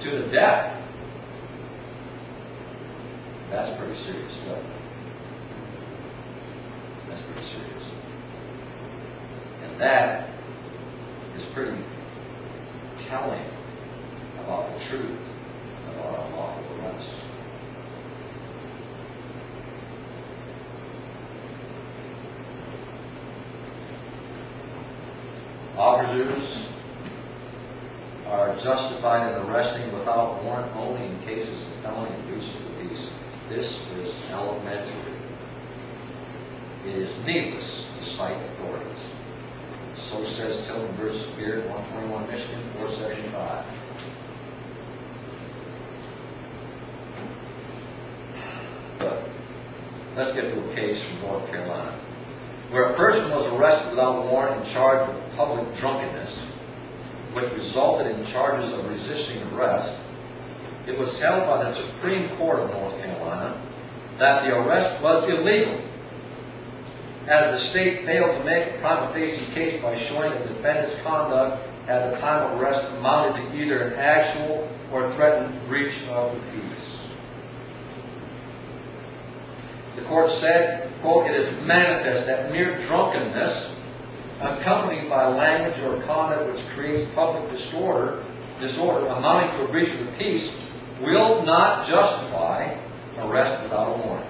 to the death. That's pretty serious stuff. That's pretty serious. And that is pretty telling about the truth about unlawful arrest. Officers are justified in arresting without warrant only in cases of felony and breaches of the peace. This is elementary. It is needless to cite authorities. So says Tillman versus Beard, 121 Michigan, 4 Section 5. But let's get to a case from North Carolina, where a person was arrested without warrant and charged with public drunkenness, which resulted in charges of resisting arrest. It was held by the Supreme Court of North Carolina that the arrest was illegal, as the state failed to make a prima facie case by showing the defendant's conduct at the time of arrest amounted to either an actual or threatened breach of the peace. The court said, quote, "It is manifest that mere drunkenness, accompanied by language or conduct which creates public disorder amounting to a breach of the peace, will not justify arrest without a warrant.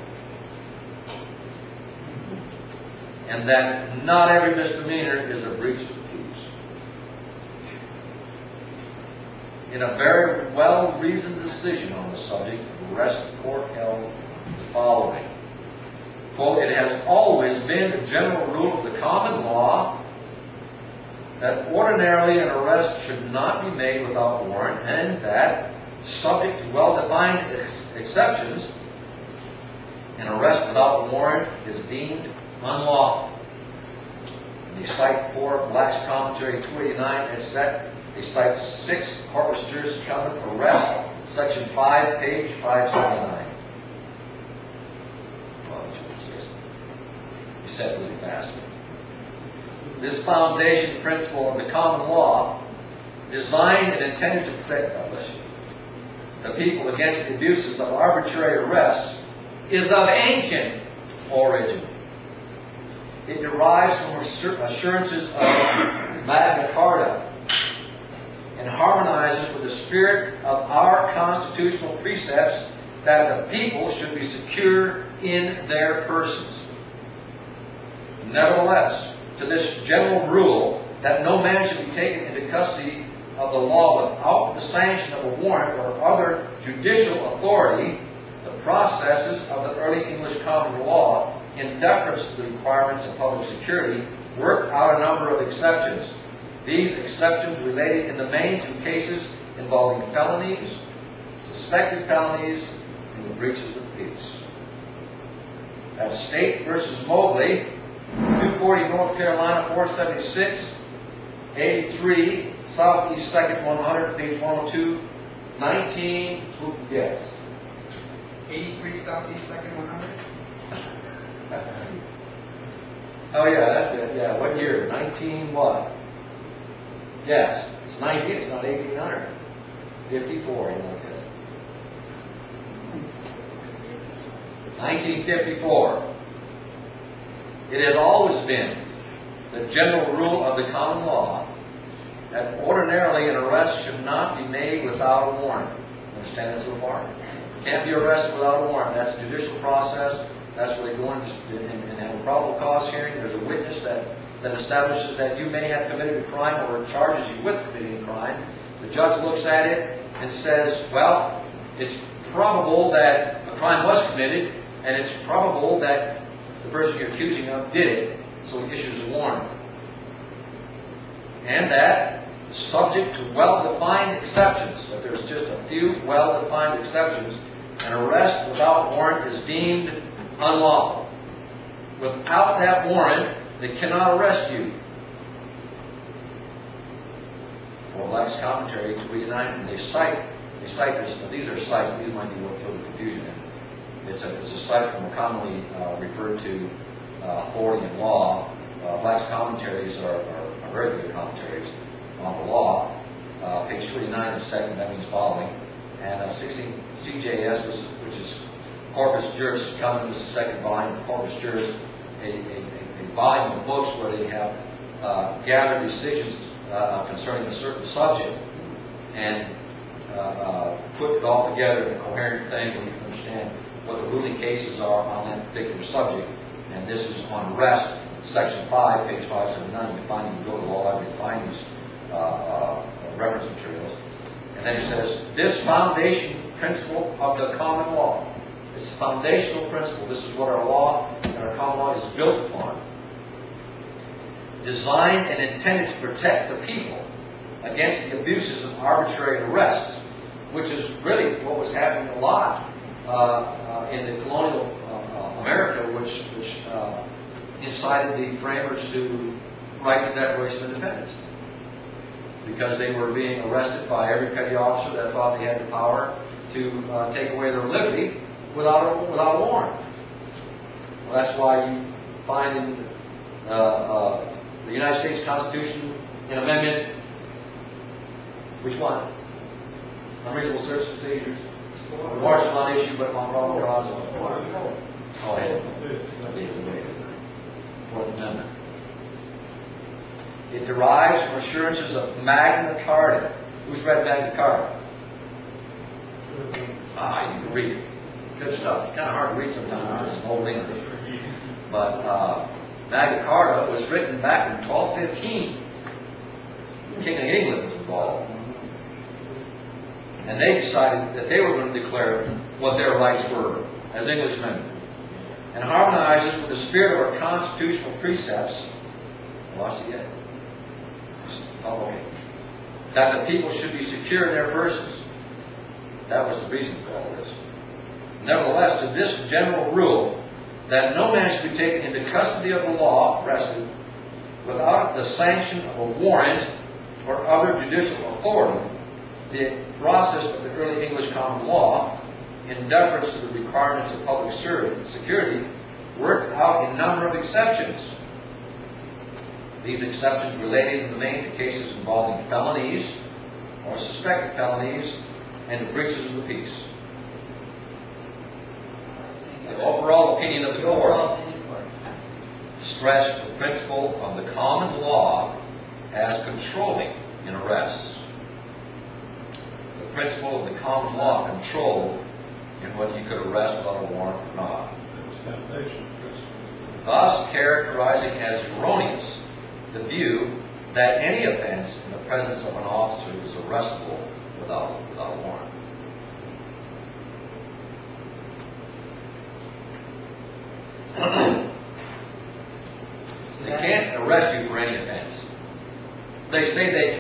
And that not every misdemeanor is a breach of the peace." In a very well-reasoned decision on the subject of arrest, the court held the following. Quote, "It has always been the general rule of the common law that ordinarily an arrest should not be made without warrant, and that, subject to well-defined exceptions, an arrest without warrant is deemed unlawful." And they cite 4 Black's Commentary 289 as set. They cite 6 Corpus Juris Covenant Arrest, Section 5, page 579. You said really fast. This foundation principle of the common law, designed and intended to protect the people against the abuses of arbitrary arrests, is of ancient origin. It derives from assurances of Magna Carta and harmonizes with the spirit of our constitutional precepts that the people should be secure in their persons. Nevertheless, to this general rule that no man should be taken into custody of the law without the sanction of a warrant or other judicial authority, the processes of the early English common law, in deference to the requirements of public security, worked out a number of exceptions. These exceptions related in the main to cases involving felonies, suspected felonies, and the breaches of peace. As State versus Mobley, 240 North Carolina, 476, 83, Southeast 2nd 100, page 102, 19, who can guess? 83 Southeast 2nd 100? Oh yeah, that's it. Yeah, what year? 19 what? Yes, it's 19, it's not 1800. 54, you know, I guess. 1954. It has always been the general rule of the common law that ordinarily an arrest should not be made without a warrant. Understand that so far? Can't be arrested without a warrant. That's a judicial process. That's where they go in and have a probable cause hearing. There's a witness that establishes that you may have committed a crime or charges you with committing a crime. The judge looks at it and says, well, it's probable that a crime was committed, and it's probable that the person you're accusing of did it, so he issues a warrant. And that, subject to well-defined exceptions, that there's just a few well-defined exceptions, an arrest without warrant is deemed unlawful. Without that warrant, they cannot arrest you. For Black's Commentary 289, and they cite this. Now these are cites. These might be what killed the confusion. It's a site from commonly referred to authority in law. Black's commentaries are very good commentaries on the law. Page 29 is second. That means following. CJS, which is Corpus Juris, coming as the second volume. Corpus Juris, a volume of books where they have gathered decisions concerning a certain subject and put it all together in a coherent thing where you can understand what the ruling cases are on that particular subject. And this is on rest, section 5, page 579. You go to the law library to find these reference materials. And then it says, this foundation principle of the common law. It's a foundational principle. This is what our law and our common law is built upon. Designed and intended to protect the people against the abuses of arbitrary arrests, which is really what was happening a lot in the colonial America, which incited the framers to write the Declaration of Independence, because they were being arrested by every petty officer that thought they had the power to take away their liberty without a warrant. Well, that's why you find in the United States Constitution an amendment, which one? Unreasonable search and seizures. Warrants are not issued but upon probable cause. Oh, yeah. Fourth Amendment. It derives from assurances of Magna Carta. Who's read Magna Carta? You can read it. Good stuff. It's kind of hard to read sometimes. It's old English. But Magna Carta was written back in 1215. King of England was involved. And they decided that they were going to declare what their rights were as Englishmen. And harmonizes with the spirit of our constitutional precepts. I lost it yet? Oh, okay. That the people should be secure in their persons. That was the reason for all this. Nevertheless, to this general rule, that no man should be taken into custody of the law, arrested, without the sanction of a warrant or other judicial authority, the process of the early English common law, in deference to the requirements of public security, worked out a number of exceptions. These exceptions related in the main to cases involving felonies or suspected felonies and the breaches of the peace. The overall opinion of the court stressed the principle of the common law as controlling in arrests. The principle of the common law controlled in whether you could arrest without a warrant or not. Thus characterizing as erroneous the view that any offense in the presence of an officer is arrestable without a warrant. They can't arrest you for any offense. They say they